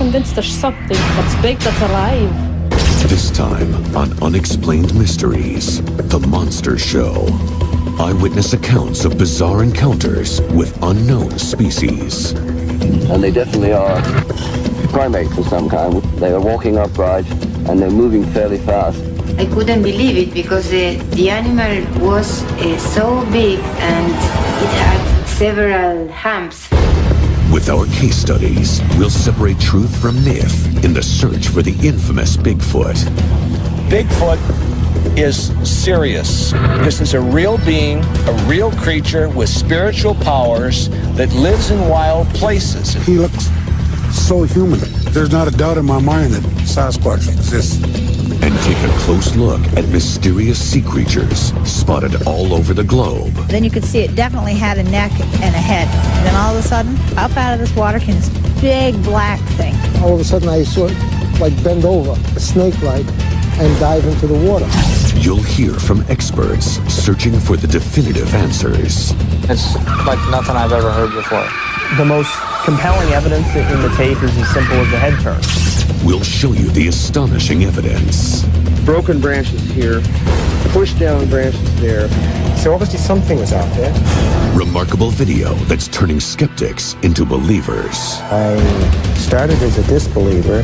convinced there's something that's big, that's alive. This time on Unexplained Mysteries, The Monster Show. Eyewitness accounts of bizarre encounters with unknown species. And they definitely are primates of some kind. They are walking upright and they're moving fairly fast. I couldn't believe it because the animal was so big and it had several humps. With our case studies, we'll separate truth from myth in the search for the infamous Bigfoot. Bigfoot is serious. This is a real being, a real creature with spiritual powers that lives in wild places. He looks so human. There's not a doubt in my mind that Sasquatch exists. And take a close look at mysterious sea creatures spotted all over the globe. Then you could see it definitely had a neck and a head. And then all of a sudden, up out of this water came this big black thing. All of a sudden I saw it like bend over, snake-like, and dive into the water. You'll hear from experts searching for the definitive answers. It's like nothing I've ever heard before. The most compelling evidence in the tape is as simple as the head turn. We'll show you the astonishing evidence. Broken branches here, pushed down branches there. So obviously something was out there. Remarkable video that's turning skeptics into believers. I started as a disbeliever.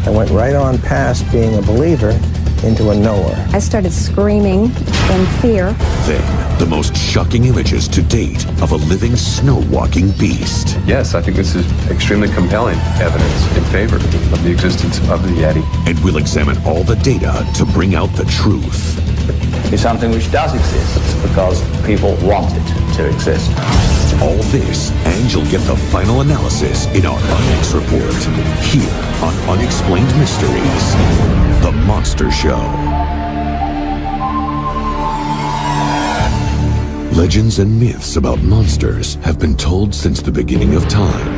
I went right on past being a believer into a knower. I started screaming in fear. Then, the most shocking images to date of a living snow-walking beast. Yes, I think this is extremely compelling evidence in favor of the existence of the Yeti. And we'll examine all the data to bring out the truth. It's something which does exist because people want it to exist. All this, and you'll get the final analysis in our Unex report, here on Unexplained Mysteries, The Monster Show. Legends and myths about monsters have been told since the beginning of time.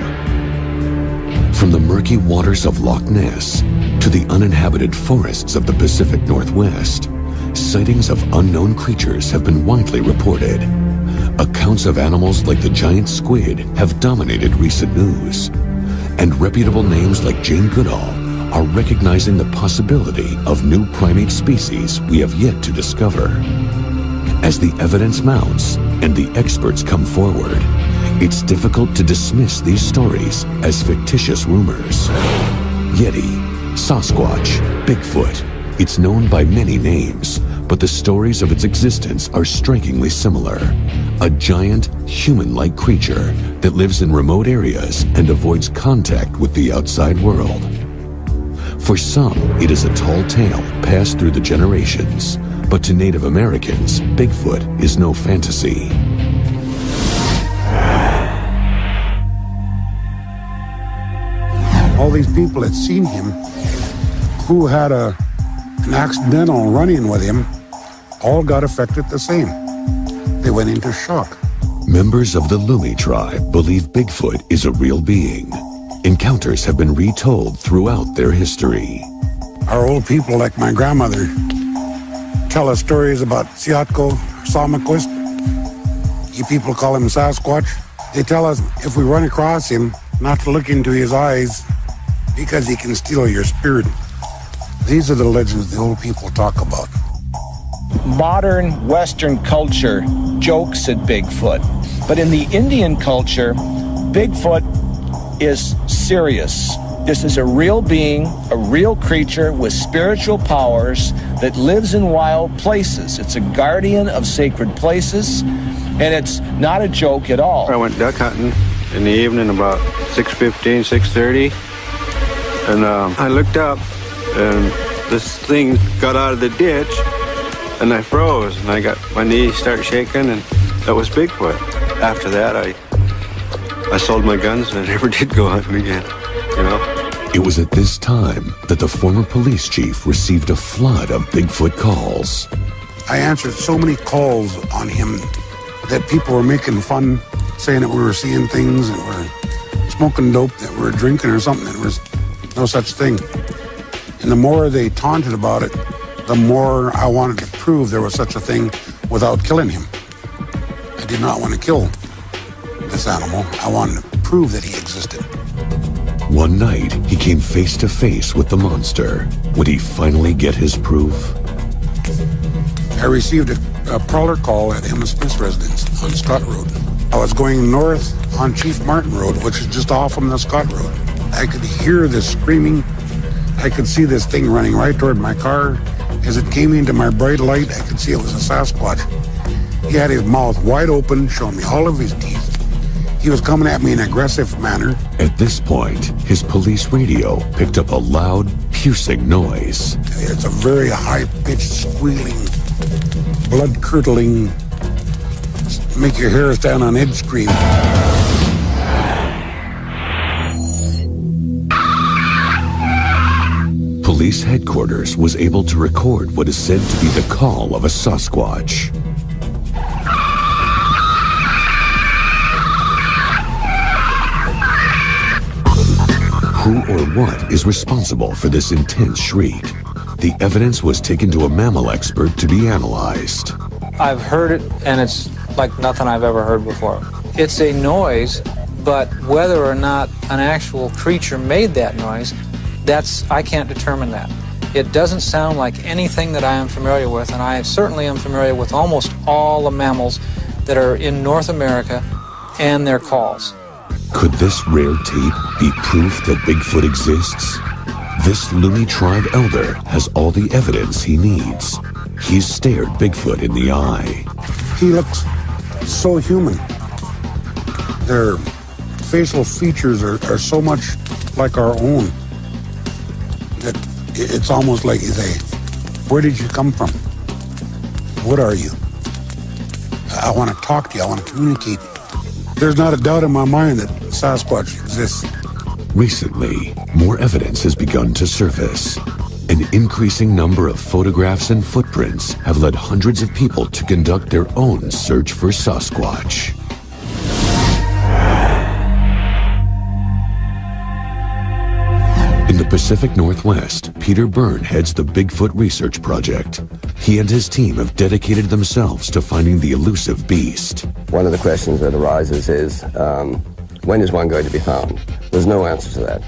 From the murky waters of Loch Ness to the uninhabited forests of the Pacific Northwest, sightings of unknown creatures have been widely reported. Accounts of animals like the giant squid have dominated recent news, and reputable names like Jane Goodall are recognizing the possibility of new primate species we have yet to discover. As the evidence mounts and the experts come forward, it's difficult to dismiss these stories as fictitious rumors. Yeti, Sasquatch, Bigfoot, it's known by many names, but the stories of its existence are strikingly similar. A giant, human-like creature that lives in remote areas and avoids contact with the outside world. For some, it is a tall tale passed through the generations, but to Native Americans, Bigfoot is no fantasy. All these people had seen him, who had an accidental run-in with him, all got affected the same. They went into shock. Members of the Lumi tribe believe Bigfoot is a real being. Encounters have been retold throughout their history. Our old people, like my grandmother, tell us stories about Siatko, Salmaquist. You people call him Sasquatch. They tell us if we run across him, not to look into his eyes because he can steal your spirit. These are the legends the old people talk about. Modern Western culture jokes at Bigfoot, but in the Indian culture, Bigfoot is serious. This is a real being, a real creature with spiritual powers that lives in wild places. It's a guardian of sacred places, and it's not a joke at all. I went duck hunting in the evening about 6:15, 6:30, and I looked up, and this thing got out of the ditch, and I froze, and I got my knees start shaking, and that was Bigfoot. After that, I sold my guns, and I never did go hunting again, you know? It was at this time that the former police chief received a flood of Bigfoot calls. I answered so many calls on him that people were making fun, saying that we were seeing things, that we're smoking dope, that we're drinking or something. There was no such thing. And the more they taunted about it, the more I wanted to prove there was such a thing without killing him. I did not want to kill this animal. I wanted to prove that he existed. One night, he came face to face with the monster. Would he finally get his proof? I received a prowler call at Emma Smith's residence on Scott Road. I was going north on Chief Martin Road, which is just off from the Scott Road. I could hear this screaming. I could see this thing running right toward my car. As it came into my bright light, I could see it was a Sasquatch. He had his mouth wide open, showing me all of his teeth. He was coming at me in an aggressive manner. At this point, his police radio picked up a loud, piercing noise. It's a very high-pitched, squealing, blood-curdling, make your hair stand on edge scream. Police headquarters was able to record what is said to be the call of a Sasquatch. Who or what is responsible for this intense shriek? The evidence was taken to a mammal expert to be analyzed. I've heard it, and it's like nothing I've ever heard before. It's a noise, but whether or not an actual creature made that noise, I can't determine that. It doesn't sound like anything that I am familiar with, and I certainly am familiar with almost all the mammals that are in North America and their calls. Could this rare tape be proof that Bigfoot exists? This Lumi tribe elder has all the evidence he needs. He's stared Bigfoot in the eye. He looks so human. Their facial features are so much like our own that it's almost like you say, where did you come from? What are you? I want to talk to you. I want to communicate. There's not a doubt in my mind that Sasquatch exists. Recently, more evidence has begun to surface. An increasing number of photographs and footprints have led hundreds of people to conduct their own search for Sasquatch. In the Pacific Northwest, Peter Byrne heads the Bigfoot Research Project. He and his team have dedicated themselves to finding the elusive beast. One of the questions that arises is, when is one going to be found? There's no answer to that.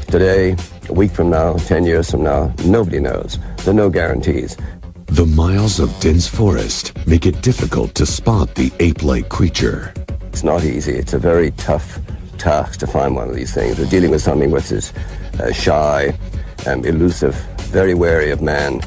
Today, a week from now, 10 years from now, nobody knows. There are no guarantees. The miles of dense forest make it difficult to spot the ape-like creature. It's not easy. It's a very tough task to find one of these things. We're dealing with something which is shy, elusive, very wary of man,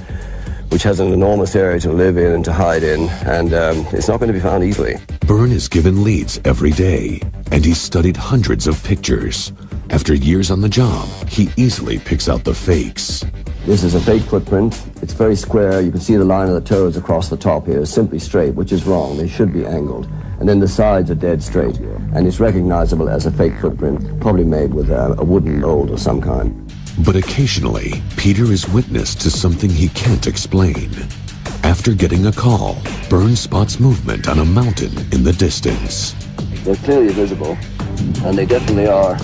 which has an enormous area to live in and to hide in, and it's not going to be found easily. Byrne is given leads every day, and he's studied hundreds of pictures. After years on the job, he easily picks out the fakes. This is a fake footprint. It's very square. You can see the line of the toes across the top here is simply straight, which is wrong. They should be angled. And then the sides are dead straight. And it's recognizable as a fake footprint, probably made with a wooden mold of some kind. But occasionally, Peter is witness to something he can't explain. After getting a call, Byrne spots movement on a mountain in the distance. They're clearly visible, and they definitely are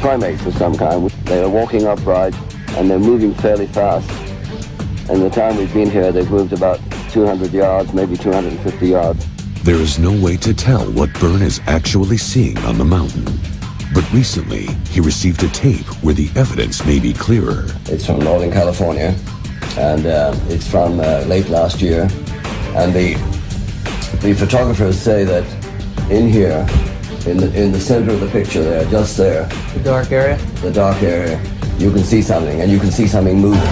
primates of some kind. They are walking upright, and they're moving fairly fast. And the time we've been here, they've moved about 200 yards, maybe 250 yards. There is no way to tell what Byrne is actually seeing on the mountain. But recently, he received a tape where the evidence may be clearer. It's from Northern California, and it's from late last year. And the photographers say that in here, in the center of the picture there, just there. The dark area? The dark area. You can see something, and you can see something moving.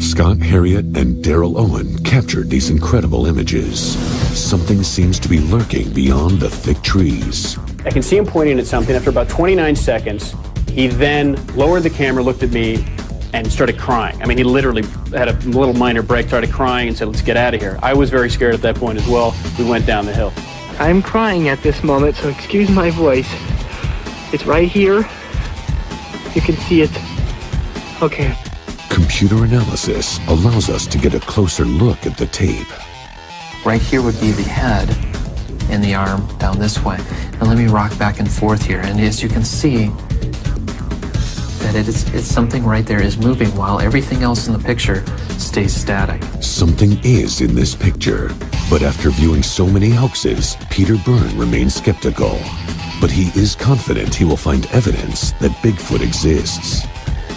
Scott Harriet and Daryl Owen captured these incredible images. Something seems to be lurking beyond the thick trees. I can see him pointing at something. After about 29 seconds, he then lowered the camera, looked at me, and started crying. I mean, he literally had a little minor break, started crying, and said, "Let's get out of here." I was very scared at that point as well. We went down the hill. I'm crying at this moment, so excuse my voice. It's right here. You can see it. Okay. Computer analysis allows us to get a closer look at the tape. Right here would be the head and the arm down this way. And let me rock back and forth here. And as you can see, that it's something right there is moving while everything else in the picture stays static. Something is in this picture. But after viewing so many hoaxes, Peter Byrne remains skeptical. But he is confident he will find evidence that Bigfoot exists.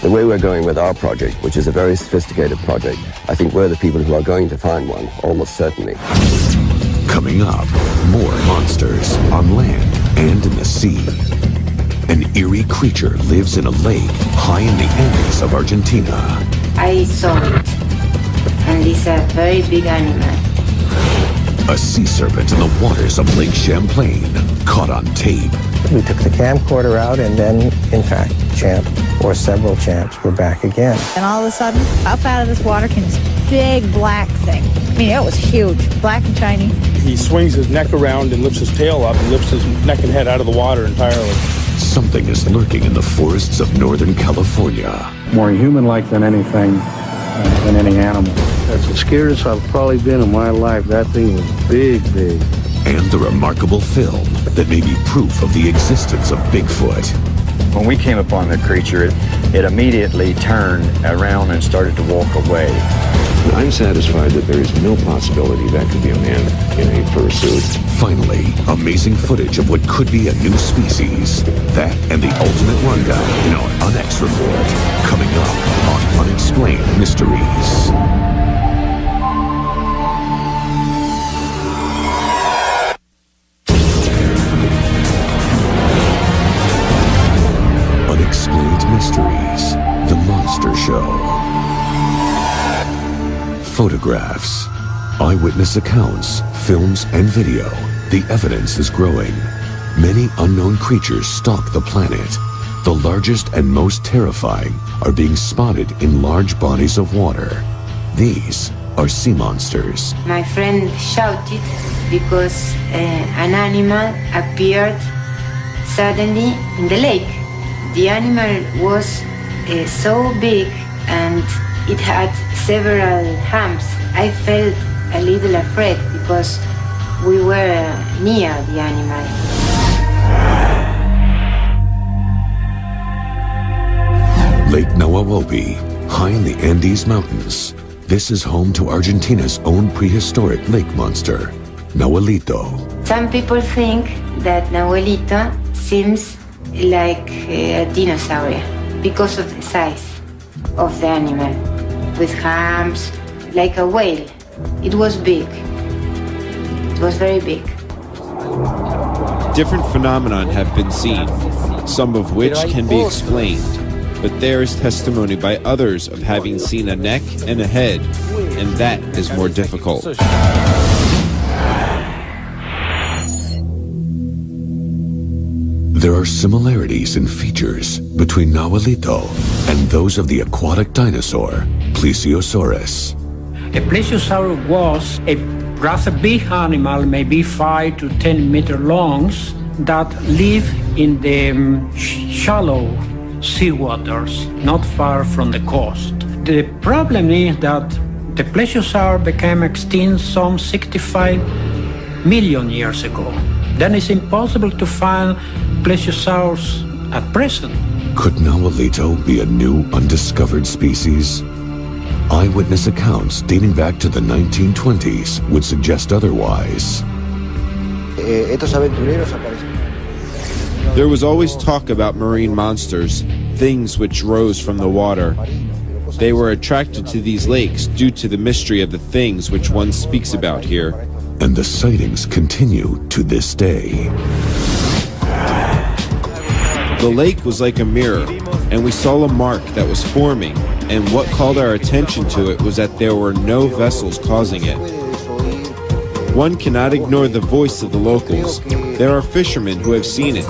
The way we're going with our project, which is a very sophisticated project, I think we're the people who are going to find one, almost certainly. Coming up, more monsters on land and in the sea. An eerie creature lives in a lake high in the Andes of Argentina. I saw it, and it's a very big animal. A sea serpent in the waters of Lake Champlain, caught on tape. We took the camcorder out, and then, in fact, Champ, or several Champs, were back again. And all of a sudden, up out of this water came this big black thing. I mean, it was huge, black and shiny. He swings his neck around and lifts his tail up and lifts his neck and head out of the water entirely. Something is lurking in the forests of Northern California. More human-like than anything, than any animal. That's the scariest I've probably been in my life. That thing was big, big. And the remarkable film that may be proof of the existence of Bigfoot. When we came upon the creature, it immediately turned around and started to walk away. I'm satisfied that there is no possibility that could be a man in a fursuit. Finally, amazing footage of what could be a new species. That and the ultimate rundown in our Unex report. Coming up on Unexplained Mysteries. Unexplained Mysteries, The Monster Show. Photographs, eyewitness accounts, films, and video. The evidence is growing. Many unknown creatures stalk the planet. The largest and most terrifying are being spotted in large bodies of water. These are sea monsters. My friend shouted because an animal appeared suddenly in the lake. The animal was so big and it had several humps. I felt a little afraid because we were near the animal. Lake Nahuelpan, high in the Andes Mountains. This is home to Argentina's own prehistoric lake monster, Nahuelito. Some people think that Nahuelito seems like a dinosaur because of the size of the animal, with humps, like a whale. It was big. It was very big. Different phenomenon have been seen, some of which can be explained, but there is testimony by others of having seen a neck and a head, and that is more difficult. There are similarities in features between Nahuelito and those of the aquatic dinosaur, Plesiosaurus. A plesiosaur was a rather big animal, maybe 5 to 10 meter long, that live in the shallow seawaters, not far from the coast. The problem is that the plesiosaur became extinct some 65 million years ago. Then it's impossible to find plesiosaurs at present. Could Nahuelito be a new undiscovered species? Eyewitness accounts dating back to the 1920s would suggest otherwise. There was always talk about marine monsters, things which rose from the water. They were attracted to these lakes due to the mystery of the things which one speaks about here. And the sightings continue to this day. The lake was like a mirror, and we saw a mark that was forming, and what called our attention to it was that there were no vessels causing it. One cannot ignore the voice of the locals. There are fishermen who have seen it.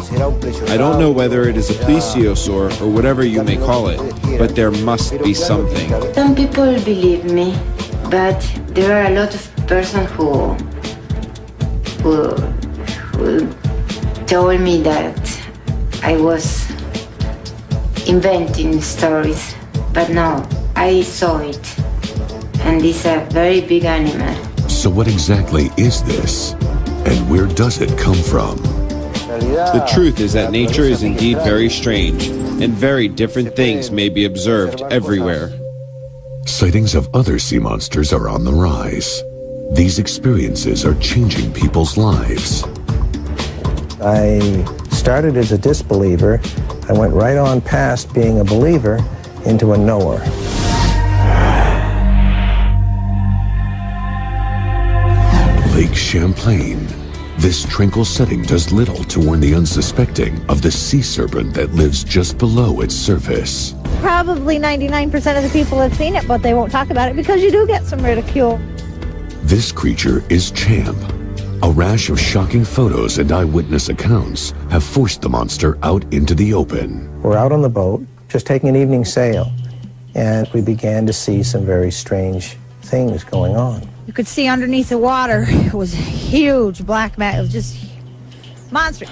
I don't know whether it is a plesiosaur or whatever you may call it, but there must be something. Some people believe me, but there are a lot of persons who told me that I was inventing stories. But no, I saw it, and it's a very big animal. So what exactly is this, and where does it come from? The truth is that nature is indeed very strange, and very different things may be observed everywhere. Sightings of other sea monsters are on the rise. These experiences are changing people's lives. I started as a disbeliever. I went right on past being a believer into a knower. Lake Champlain. This tranquil setting does little to warn the unsuspecting of the sea serpent that lives just below its surface. Probably 99% of the people have seen it, but they won't talk about it because you do get some ridicule. This creature is Champ. A rash of shocking photos and eyewitness accounts have forced the monster out into the open. We're out on the boat, just taking an evening sail, and we began to see some very strange things going on. You could see underneath the water, it was huge black mat. It was just monster.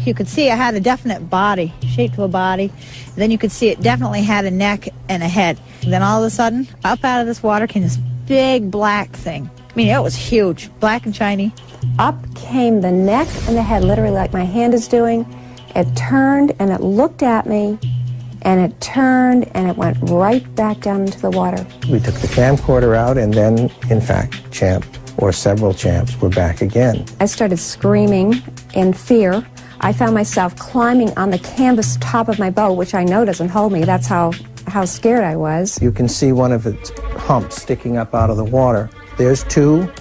You could see it had a definite body, shape of a body. Then you could see it definitely had a neck and a head. And then all of a sudden, up out of this water came this big black thing. I mean, it was huge, black and shiny. Up came the neck and the head, literally like my hand is doing. It turned and it looked at me, and it turned and it went right back down into the water. We took the camcorder out, and then, in fact, Champ, or several Champs, were back again. I started screaming in fear. I found myself climbing on the canvas top of my boat, which I know doesn't hold me. That's how scared I was. You can see one of its humps sticking up out of the water. There's two.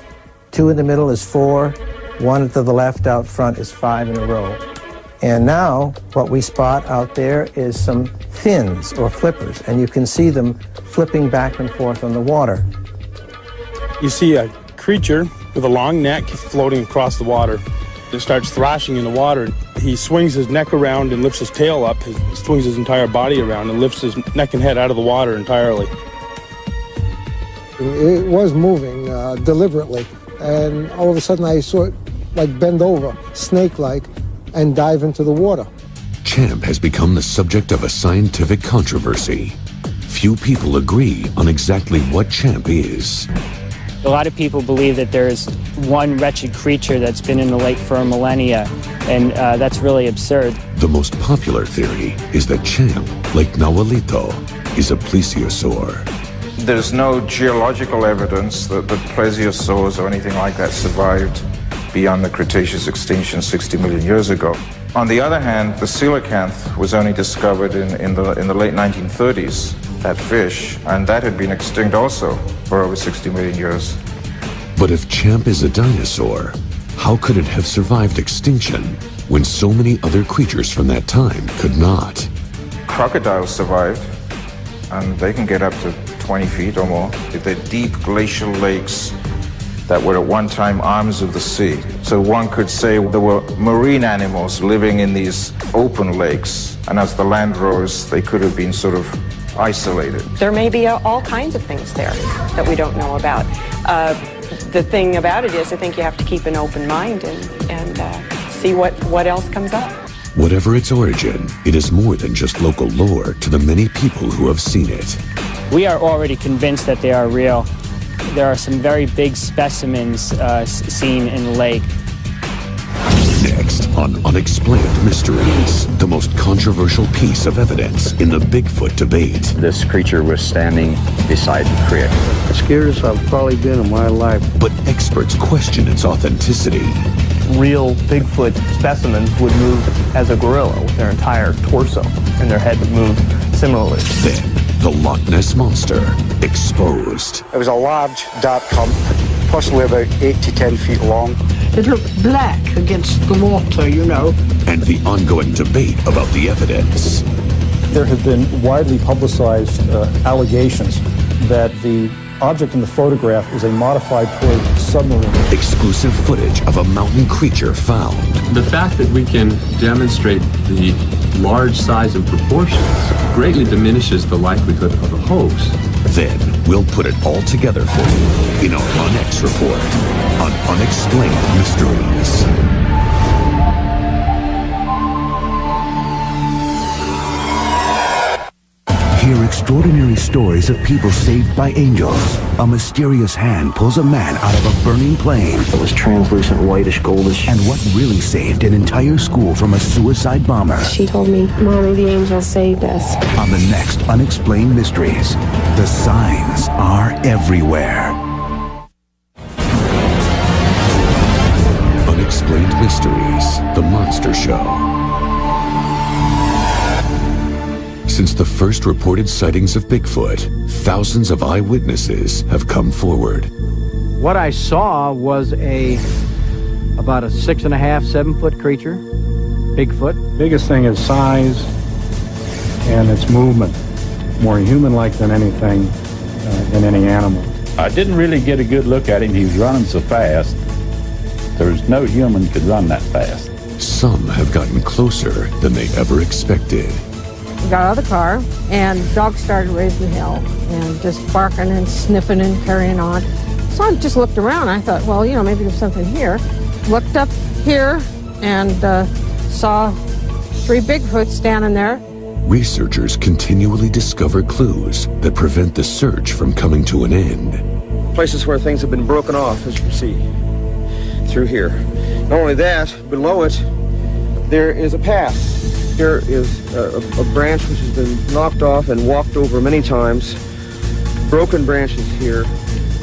Two in the middle is 4. One to the left out front is 5 in a row. And now what we spot out there is some fins or flippers, and you can see them flipping back and forth on the water. You see a creature with a long neck floating across the water. It starts thrashing in the water. He swings his neck around and lifts his tail up. He swings his entire body around and lifts his neck and head out of the water entirely. It was moving deliberately, and all of a sudden I saw it like bend over, snake-like, and dive into the water. Champ has become the subject of a scientific controversy. Few people agree on exactly what Champ is. A lot of people believe that there's one wretched creature that's been in the lake for a millennia, and that's really absurd. The most popular theory is that Champ, like Nahualito, is a plesiosaur. There's no geological evidence that plesiosaurs or anything like that survived beyond the Cretaceous extinction 60 million years ago. On the other hand, the coelacanth was only discovered in the late 1930s, that fish, and that had been extinct also for over 60 million years. But if Champ is a dinosaur, how could it have survived extinction when so many other creatures from that time could not? Crocodiles survived, and they can get up to 20 feet or more. They're deep glacial lakes that were at one time arms of the sea. So one could say there were marine animals living in these open lakes, and as the land rose, they could have been sort of isolated. There may be all kinds of things there that we don't know about. The thing about it is I think you have to keep an open mind and see what else comes up. Whatever its origin, it is more than just local lore to the many people who have seen it. We are already convinced that they are real. There are some very big specimens seen in the lake. Next on Unexplained Mysteries, the most controversial piece of evidence in the Bigfoot debate. This creature was standing beside the creek. The scariest I've probably been in my life. But experts question its authenticity. Real Bigfoot specimens would move as a gorilla with their entire torso, and their head would move similarly. Then, the Loch Ness Monster exposed. It was a large, dark hump, possibly about 8 to 10 feet long. It looked black against the water, you know. And the ongoing debate about the evidence. There have been widely publicized allegations that the object in the photograph is a modified toy submarine. Exclusive footage of a mountain creature found. The fact that we can demonstrate the large size and proportions greatly diminishes the likelihood of a hoax. Then we'll put it all together for you in our Unex report on Unexplained Mysteries. Hear extraordinary stories of people saved by angels. A mysterious hand pulls a man out of a burning plane. It was translucent, whitish, goldish. And what really saved an entire school from a suicide bomber. She told me, Mommy, the angels saved us. On the next Unexplained Mysteries, the signs are everywhere. Mysteries, The Monster Show. Since the first reported sightings of Bigfoot, thousands of eyewitnesses have come forward. What I saw was about a 6.5, 7-foot creature, Bigfoot. Biggest thing is size and its movement. More human-like than anything, than any animal. I didn't really get a good look at him. He was running so fast. There's no human could run that fast. Some have gotten closer than they ever expected. We got out of the car, and the dog started raising hell and just barking and sniffing and carrying on. So I just looked around. I thought, well, you know, maybe there's something here. Looked up here and saw 3 Bigfoots standing there. Researchers continually discover clues that prevent the search from coming to an end. Places where things have been broken off, as you can see, through here. Not only that, below it, there is a path. Here is a branch which has been knocked off and walked over many times. Broken branches here,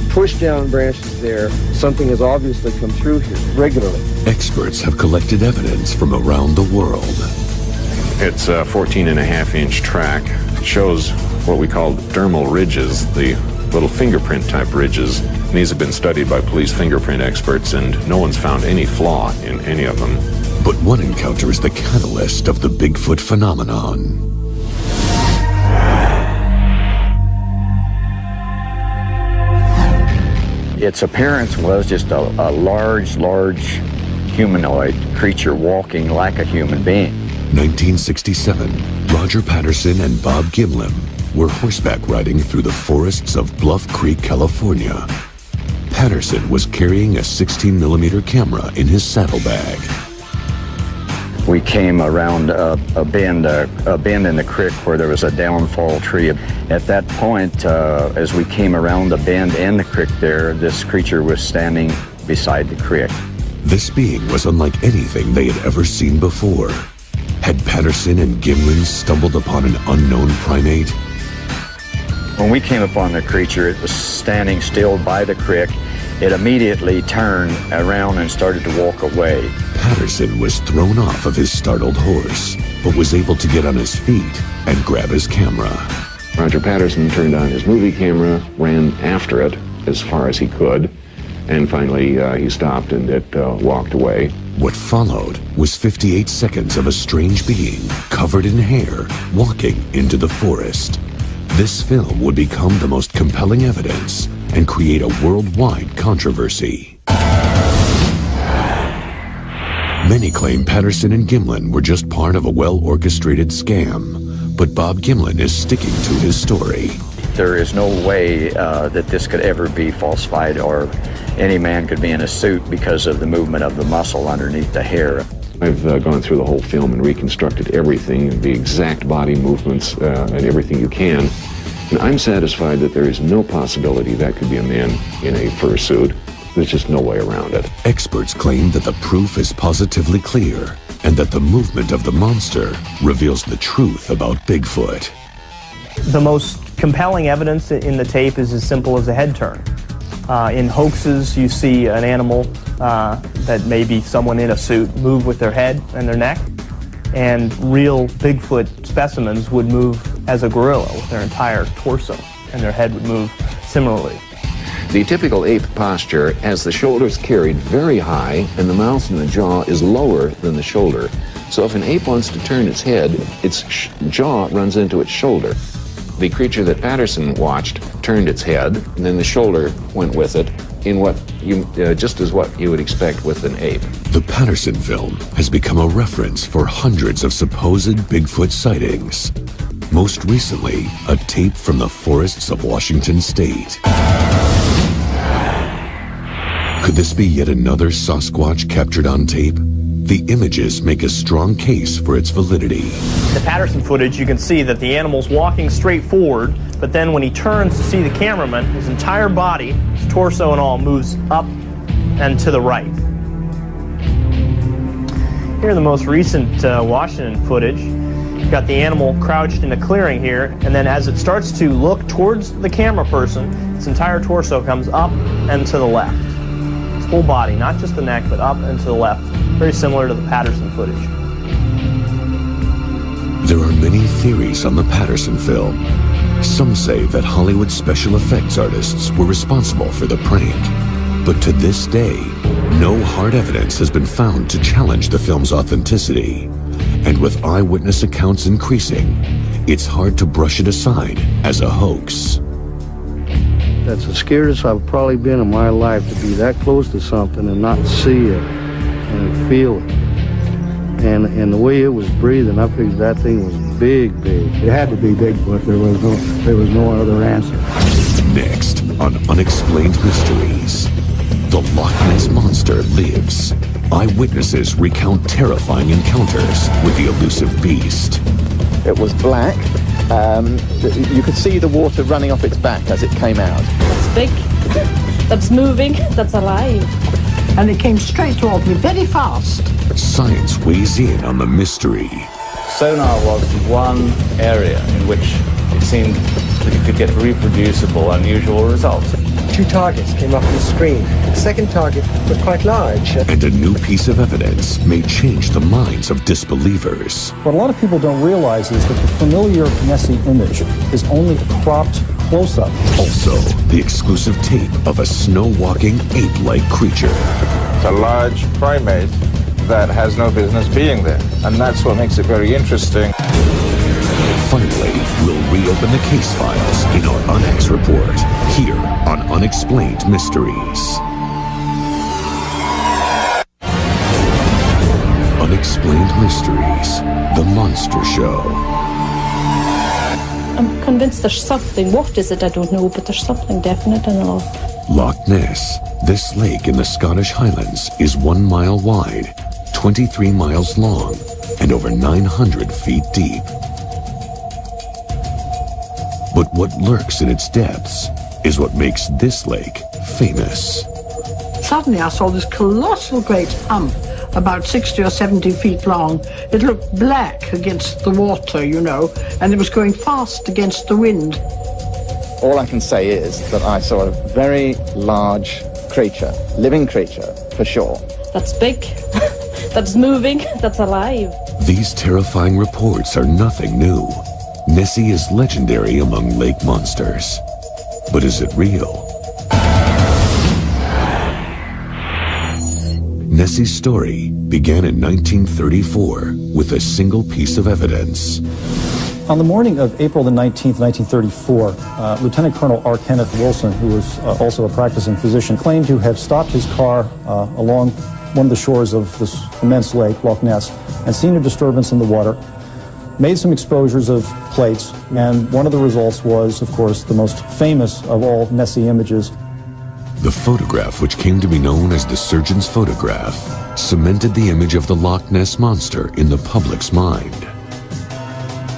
pushed down branches there. Something has obviously come through here regularly. Experts have collected evidence from around the world. It's a 14.5-inch track. It shows what we call dermal ridges, the little fingerprint type ridges. And these have been studied by police fingerprint experts, and no one's found any flaw in any of them. But one encounter is the catalyst of the Bigfoot phenomenon. Its appearance was just a large humanoid creature walking like a human being. 1967, Roger Patterson and Bob Gimlin were horseback riding through the forests of Bluff Creek, California. Patterson was carrying a 16mm camera in his saddlebag. We came around a bend in the creek where there was a downfall tree. At that point, as we came around the bend in the creek there, this creature was standing beside the creek. This being was unlike anything they had ever seen before. Had Patterson and Gimlin stumbled upon an unknown primate? When we came upon the creature, it was standing still by the creek. It immediately turned around and started to walk away. Patterson was thrown off of his startled horse, but was able to get on his feet and grab his camera. Roger Patterson turned on his movie camera, ran after it as far as he could, and finally he stopped and it walked away. What followed was 58 seconds of a strange being covered in hair walking into the forest. This film would become the most compelling evidence and create a worldwide controversy. Many claim Patterson and Gimlin were just part of a well-orchestrated scam, but Bob Gimlin is sticking to his story. There is no way that this could ever be falsified, or any man could be in a suit because of the movement of the muscle underneath the hair. I've gone through the whole film and reconstructed everything, the exact body movements and everything you can. And I'm satisfied that there is no possibility that could be a man in a fursuit. There's just no way around it. Experts claim that the proof is positively clear and that the movement of the monster reveals the truth about Bigfoot. The most compelling evidence in the tape is as simple as a head turn. In hoaxes, you see an animal that may be someone in a suit move with their head and their neck, and real Bigfoot specimens would move as a gorilla with their entire torso, and their head would move similarly. The typical ape posture has the shoulders carried very high and the mouth and the jaw is lower than the shoulder. So if an ape wants to turn its head, its jaw runs into its shoulder. The creature that Patterson watched turned its head, and then the shoulder went with it in what just as what you would expect with an ape. The Patterson film has become a reference for hundreds of supposed Bigfoot sightings. Most recently, a tape from the forests of Washington State. Could this be yet another Sasquatch captured on tape? The images make a strong case for its validity. The Patterson footage, you can see that the animal's walking straight forward, but then when he turns to see the cameraman, his entire body, his torso and all, moves up and to the right. Here, the most recent Washington footage. You've got the animal crouched in a clearing here, and then as it starts to look towards the camera person, its entire torso comes up and to the left. full body, not just the neck, but up and to the left, very similar to the Patterson footage. There are many theories on the Patterson film. Some say that Hollywood special effects artists were responsible for the prank. But to this day, no hard evidence has been found to challenge the film's authenticity. And with eyewitness accounts increasing, it's hard to brush it aside as a hoax. That's the scariest I've probably been in my life, to be that close to something and not see it and feel it. And the way it was breathing, I figured that thing was big. It had to be Bigfoot. There was no other answer. Next on Unexplained Mysteries, the Loch Ness Monster lives. Eyewitnesses recount terrifying encounters with the elusive beast. It was black. You could see the water running off its back as it came out. That's big, that's moving, that's alive. And it came straight toward me, very fast. Science weighs in on the mystery. Sonar was the one area in which it seemed that you could get reproducible, unusual results. 2 targets came up on the screen. The second target was quite large. And a new piece of evidence may change the minds of disbelievers. What a lot of people don't realize is that the familiar Nessie image is only a cropped close-up. Also, the exclusive tape of a snow-walking ape-like creature. It's a large primate that has no business being there, and that's what makes it very interesting. Finally, we'll reopen the case files in our Unex report, here on Unexplained Mysteries. Unexplained Mysteries, The Monster Show. I'm convinced there's something. What is it? I don't know, but there's something definite in all. Loch Ness. This lake in the Scottish Highlands is 1 mile wide, 23 miles long, and over 900 feet deep. But what lurks in its depths is what makes this lake famous. Suddenly I saw this colossal great hump, about 60 or 70 feet long. It looked black against the water, you know, and it was going fast against the wind. All I can say is that I saw a very large creature, living creature, for sure. That's big, that's moving, that's alive. These terrifying reports are nothing new. Nessie is legendary among lake monsters. But is it real? Nessie's story began in 1934 with a single piece of evidence. On the morning of April the 19th, 1934, Lieutenant Colonel R. Kenneth Wilson, who was also a practicing physician, claimed to have stopped his car along one of the shores of this immense lake, Loch Ness, and seen a disturbance in the water, made some exposures of plates, and one of the results was, of course, the most famous of all Nessie images. The photograph, which came to be known as the surgeon's photograph, cemented the image of the Loch Ness Monster in the public's mind.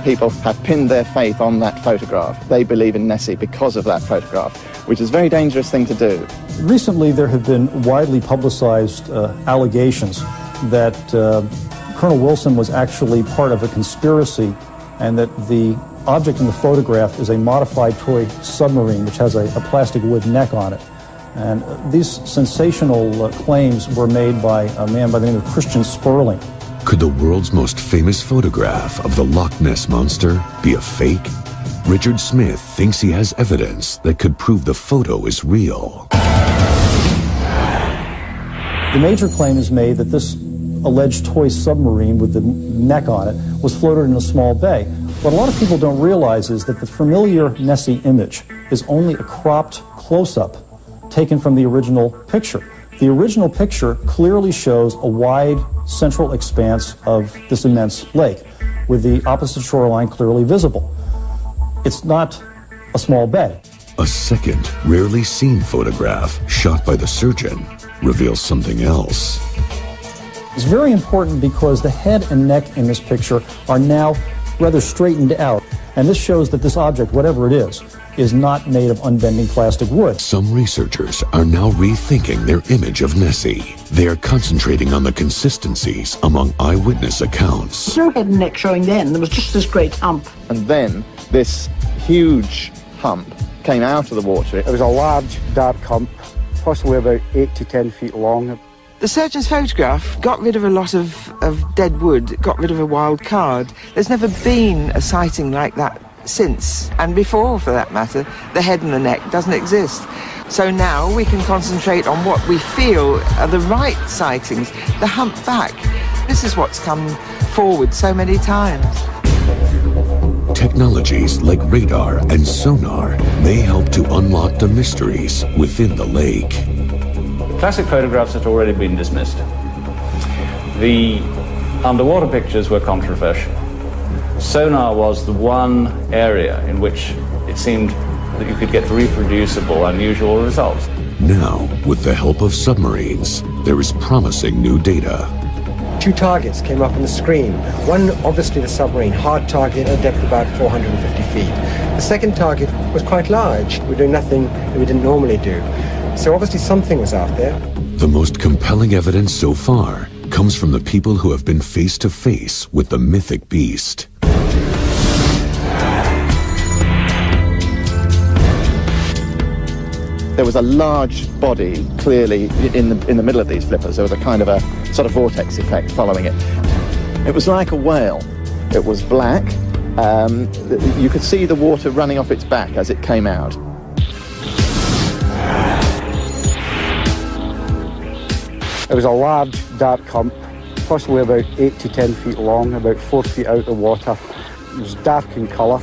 People have pinned their faith on that photograph. They believe in Nessie because of that photograph, which is a very dangerous thing to do. Recently, there have been widely publicized allegations that Colonel Wilson was actually part of a conspiracy, and that the object in the photograph is a modified toy submarine which has a plastic wood neck on it. And these sensational claims were made by a man by the name of Christian Sperling. Could the world's most famous photograph of the Loch Ness Monster be a fake? Richard Smith thinks he has evidence that could prove the photo is real. The major claim is made that this alleged toy submarine with the neck on it was floated in a small bay. What a lot of people don't realize is that the familiar Nessie image is only a cropped close-up taken from the original picture. The original picture clearly shows a wide central expanse of this immense lake, with the opposite shoreline clearly visible. It's not a small bay. A second, rarely seen photograph shot by the surgeon reveals something else. It's very important because the head and neck in this picture are now rather straightened out, and this shows that this object, whatever it is not made of unbending plastic wood. Some researchers are now rethinking their image of Nessie. They are concentrating on the consistencies among eyewitness accounts. No head and neck showing then, there was just this great hump. And then this huge hump came out of the water. It was a large, dark hump, possibly about 8 to 10 feet long. The surgeon's photograph got rid of a lot of dead wood, got rid of a wild card. There's never been a sighting like that since, and before, for that matter. The head and the neck doesn't exist. So now we can concentrate on what we feel are the right sightings, the humpback. This is what's come forward so many times. Technologies like radar and sonar may help to unlock the mysteries within the lake. Classic photographs had already been dismissed. The underwater pictures were controversial. Sonar was the one area in which it seemed that you could get reproducible, unusual results. Now, with the help of submarines, there is promising new data. 2 targets came up on the screen. One, obviously the submarine, hard target at a depth of about 450 feet. The second target was quite large. We're doing nothing that we didn't normally do. So obviously something was out there. The most compelling evidence so far comes from the people who have been face to face with the mythic beast. There was a large body clearly in the middle of these flippers. There was a kind of a sort of vortex effect following it. It was like a whale. It was black. You could see the water running off its back as it came out. It was a large, dark hump, possibly about 8 to 10 feet long, about 4 feet out of water. It was dark in colour,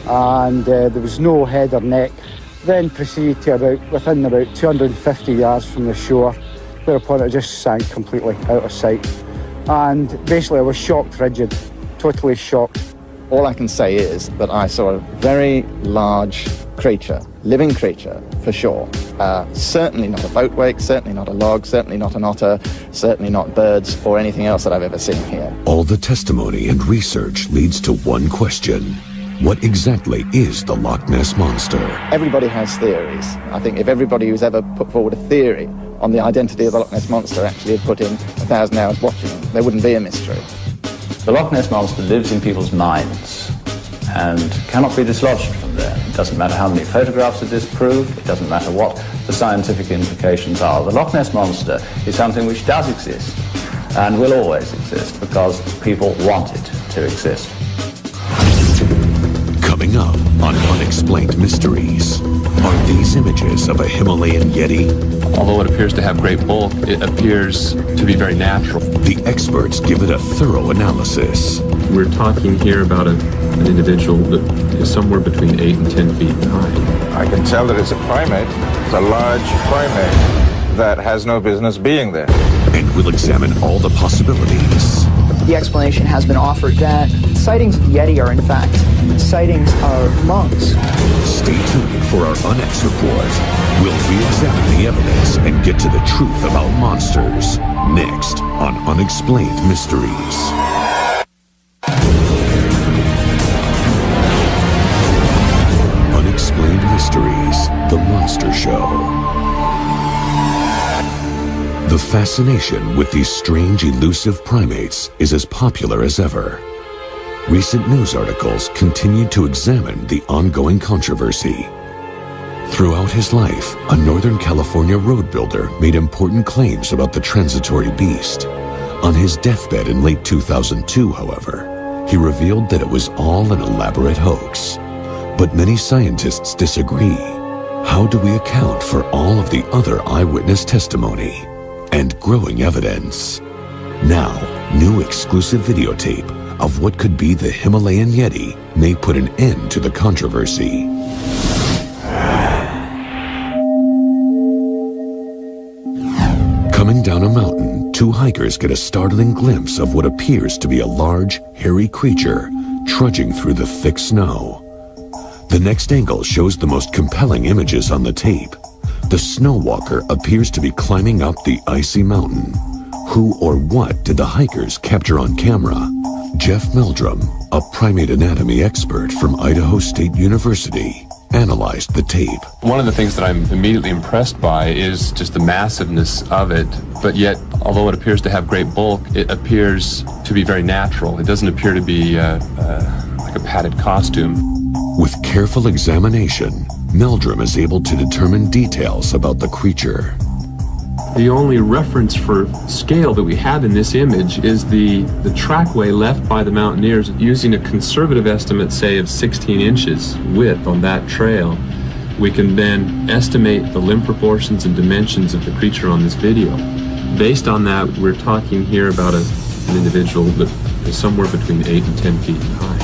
and there was no head or neck. Then proceeded to within about 250 yards from the shore, whereupon it just sank completely out of sight. And basically I was shocked, rigid, totally shocked. All I can say is that I saw a very large creature, living creature for sure. Certainly not a boat wake, certainly not a log, certainly not an otter, certainly not birds or anything else that I've ever seen here. All the testimony and research leads to one question. What exactly is the Loch Ness Monster? Everybody has theories. I think if everybody who's ever put forward a theory on the identity of the Loch Ness Monster actually had put in 1,000 hours watching it, there wouldn't be a mystery. The Loch Ness Monster lives in people's minds and cannot be dislodged from there. It doesn't matter how many photographs are disproved, it doesn't matter what the scientific implications are. The Loch Ness Monster is something which does exist and will always exist because people want it to exist. Coming up on Unexplained Mysteries, are these images of a Himalayan Yeti? Although it appears to have great bulk, it appears to be very natural. The experts give it a thorough analysis. We're talking here about an individual that is somewhere between 8 and 10 feet high. I can tell that it's a primate. It's a large primate that has no business being there. And we'll examine all the possibilities. The explanation has been offered that sightings of Yeti are in fact sightings of monks. Stay tuned for our Unex report. We'll re-examine the evidence and get to the truth about monsters. Next on Unexplained Mysteries. Unexplained Mysteries, The Monster Show. The fascination with these strange, elusive primates is as popular as ever. Recent news articles continue to examine the ongoing controversy. Throughout his life, a Northern California road builder made important claims about the transitory beast. On his deathbed in late 2002, however, he revealed that it was all an elaborate hoax. But many scientists disagree. How do we account for all of the other eyewitness testimony and growing evidence? Now, new exclusive videotape of what could be the Himalayan Yeti may put an end to the controversy. Coming down a mountain, two hikers get a startling glimpse of what appears to be a large, hairy creature trudging through the thick snow. The next angle shows the most compelling images on the tape. The snow walker appears to be climbing up the icy mountain. Who or what did the hikers capture on camera? Jeff Meldrum, a primate anatomy expert from Idaho State University, analyzed the tape. One of the things that I'm immediately impressed by is just the massiveness of it, but yet, although it appears to have great bulk, it appears to be very natural. It doesn't appear to be like a padded costume. With careful examination, Meldrum is able to determine details about the creature. The only reference for scale that we have in this image is the trackway left by the mountaineers using a conservative estimate, say, of 16 inches width on that trail. We can then estimate the limb proportions and dimensions of the creature on this video. Based on that, we're talking here about an individual that is somewhere between 8 and 10 feet high.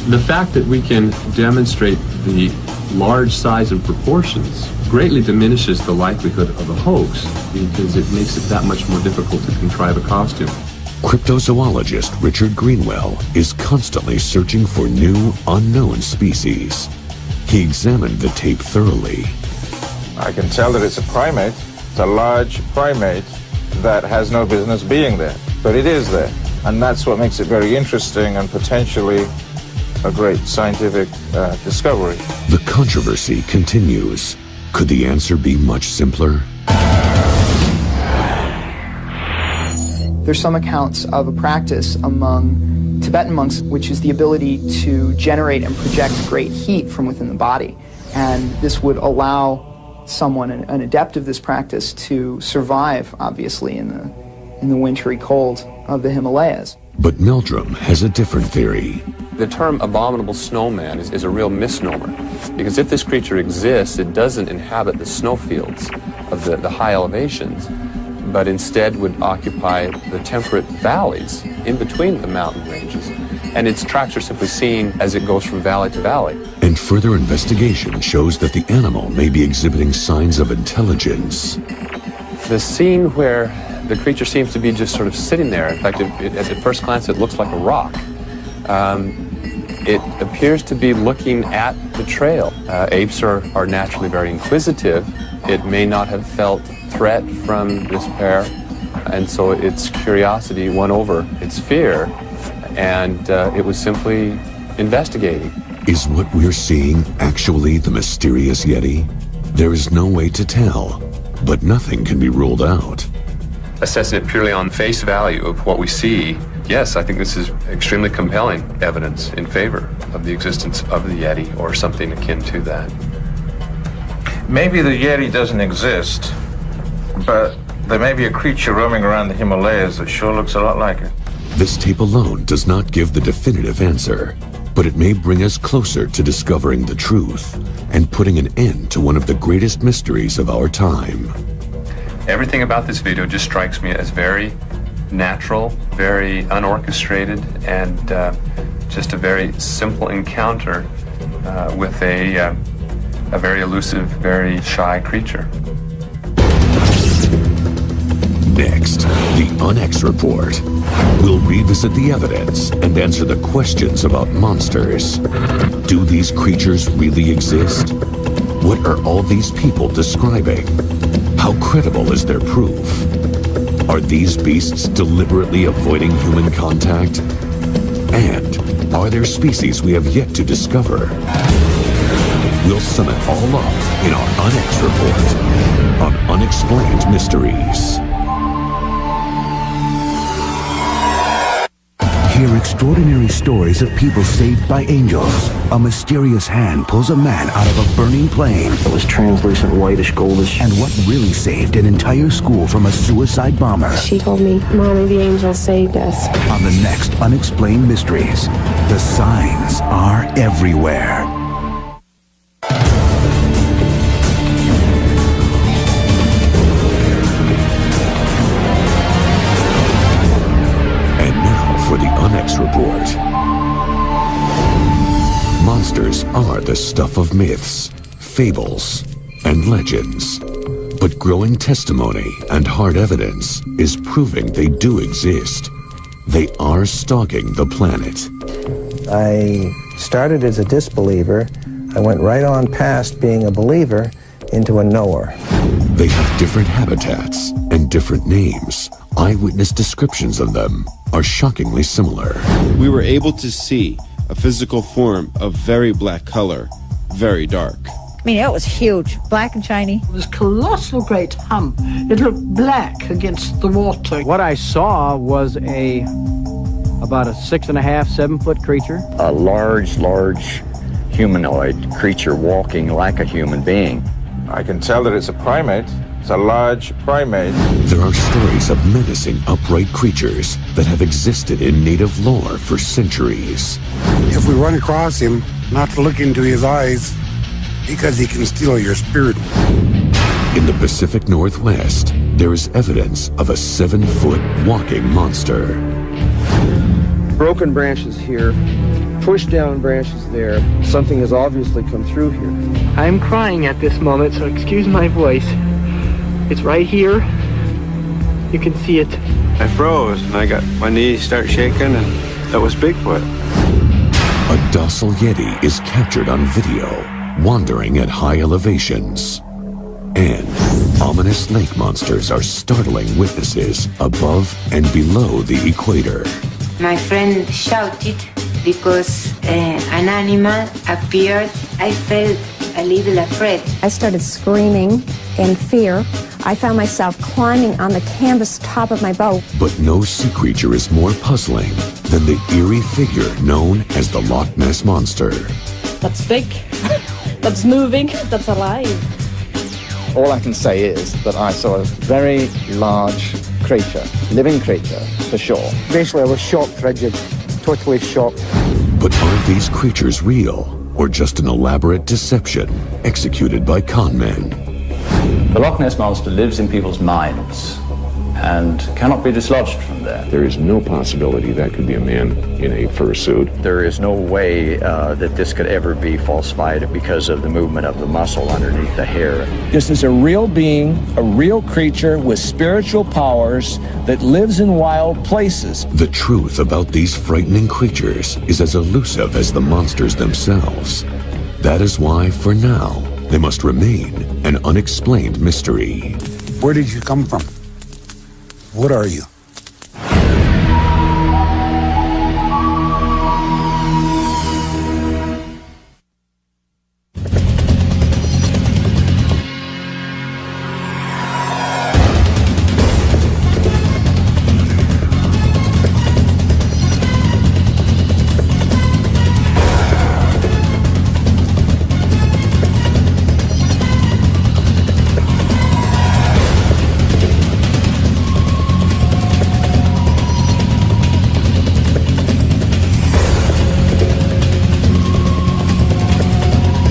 The fact that we can demonstrate the large size and proportions greatly diminishes the likelihood of a hoax, because it makes it that much more difficult to contrive a costume. Cryptozoologist Richard Greenwell is constantly searching for new, unknown species. He examined the tape thoroughly. I can tell that it's a primate. It's a large primate that has no business being there, but it is there. And that's what makes it very interesting and potentially a great scientific discovery. The controversy continues. Could the answer be much simpler? There's some accounts of a practice among Tibetan monks, which is the ability to generate and project great heat from within the body. And this would allow someone, an adept of this practice, to survive, obviously, in the wintry cold of the Himalayas. But Meldrum has a different theory. The term abominable snowman is a real misnomer, because if this creature exists, it doesn't inhabit the snowfields of the high elevations, but instead would occupy the temperate valleys in between the mountain ranges. And its tracks are simply seen as it goes from valley to valley. And further investigation shows that the animal may be exhibiting signs of intelligence. The scene where the creature seems to be just sort of sitting there, in fact, at first glance it looks like a rock. It appears to be looking at the trail. Apes are naturally very inquisitive. It may not have felt threat from this pair, and so its curiosity won over its fear, and it was simply investigating. Is what we're seeing actually the mysterious Yeti? There is no way to tell, but nothing can be ruled out. Assessing it purely on face value of what we see, yes, I think this is extremely compelling evidence in favor of the existence of the Yeti or something akin to that. Maybe the Yeti doesn't exist, but there may be a creature roaming around the Himalayas that sure looks a lot like it. This tape alone does not give the definitive answer, but it may bring us closer to discovering the truth and putting an end to one of the greatest mysteries of our time. Everything about this video just strikes me as very natural, very unorchestrated, and just a very simple encounter with a very elusive, very shy creature. Next, the Unex Report. We'll revisit the evidence and answer the questions about monsters. Do these creatures really exist? What are all these people describing? How credible is their proof? Are these beasts deliberately avoiding human contact? And are there species we have yet to discover? We'll sum it all up in our Unex Report on Unexplained Mysteries. Hear extraordinary stories of people saved by angels. A mysterious hand pulls a man out of a burning plane. It was translucent, whitish, goldish. And what really saved an entire school from a suicide bomber. She told me, Mommy, the angel saved us. On the next Unexplained Mysteries, the signs are everywhere. For the Unex Report. Monsters are the stuff of myths, fables, and legends. But growing testimony and hard evidence is proving they do exist. They are stalking the planet. I started as a disbeliever. I went right on past being a believer into a knower. They have different habitats and different names. Eyewitness descriptions of them are shockingly similar. We were able to see a physical form of very black color, very dark. I mean, it was huge, black and shiny. This colossal great hump. It looked black against the water. What I saw was about a 6.5, 7 foot creature. A large humanoid creature walking like a human being. I can tell that it's a primate. It's a large primate. There are stories of menacing upright creatures that have existed in native lore for centuries. If we run across him, not to look into his eyes, because he can steal your spirit. In the Pacific Northwest, there is evidence of a 7-foot walking monster. Broken branches here, pushed down branches there. Something has obviously come through here. I'm crying at this moment, so excuse my voice. It's right here. You can see it. I froze and I got my knees start shaking, and that was Bigfoot. A docile Yeti is captured on video, wandering at high elevations. And ominous lake monsters are startling witnesses above and below the equator. My friend shouted because an animal appeared. I felt a little afraid. I started screaming in fear. I found myself climbing on the canvas top of my boat. But no sea creature is more puzzling than the eerie figure known as the Loch Ness Monster. That's big. That's moving. That's alive. All I can say is that I saw a very large creature, living creature, for sure. Basically, I was shocked, frigid, totally shocked. But are these creatures real, or just an elaborate deception executed by con men? The Loch Ness Monster lives in people's minds and cannot be dislodged from there. There is no possibility that could be a man in a fursuit. There is no way that this could ever be falsified because of the movement of the muscle underneath the hair. This is a real being, a real creature with spiritual powers that lives in wild places. The truth about these frightening creatures is as elusive as the monsters themselves. That is why, for now, they must remain an unexplained mystery. Where did you come from? What are you?